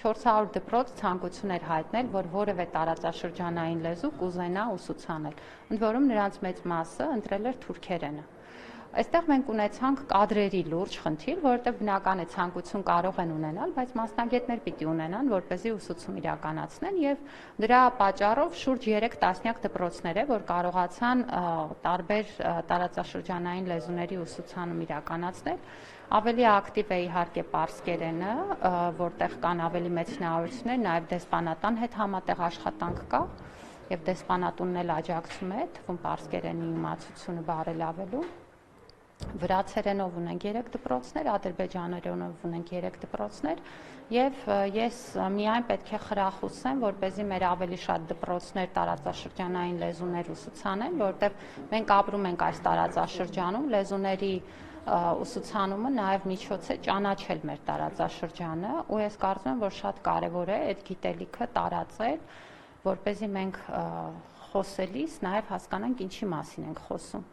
400 դպրոց ցանկություն էր հայտնել, որ որևէ տարածաշրջանային լեզու կուզենա ուսուցանել, ընդ որում նրանց մեծ մասը ընտրել էր թուրքերենը։ Այստեղ մենք ունեցանք կադրերի լուրջ խնդիր, որովհետև բնական է ցանկություն կարող են ունենալ, բայց մասնագետներ պիտի ունենան, որպեսզի ուսուցում իրականացնեն, եւ դրա պատճառով շուրջ 3 տասնյակ դպրոցներ է, որ կարողացան տարբեր տարածաշրջանային լեզուների ուսուցանում իրականացնել։ Ավելի ակտիվ է իհարկե պարսկերենը, որտեղ կան ավելի մեծ հնարավորություններ, նաև դեսպանատան հետ համատեղ աշխատանք կա, եւ դեսպանատունն էլ աջակցում է, թվում պարսկերենի իմացությունը բարելավելու։ Վրացերենով ունենք 3 դպրոցներ, ադրբեջաներենով ունենք 3 դպրոցներ եւ ես միայն պետք է խրախուսեմ, որպեսզի մեր ավելի շատ դպրոցներ տարածաշրջանային լեզուներ ուսուցանեն, որովհետեւ մենք ապրում ենք այս տարածաշրջանում, լեզուների ուսուցանումը նաեւ միջոց է ճանաչել մեր տարածաշրջանը, ու ես կարծում եմ, որ շատ կարեւոր է այդ գիտելիքը տարածել, որպեսզի մենք խոսելիս նաեւ հասկանանք ինչի մասին ենք խոսում։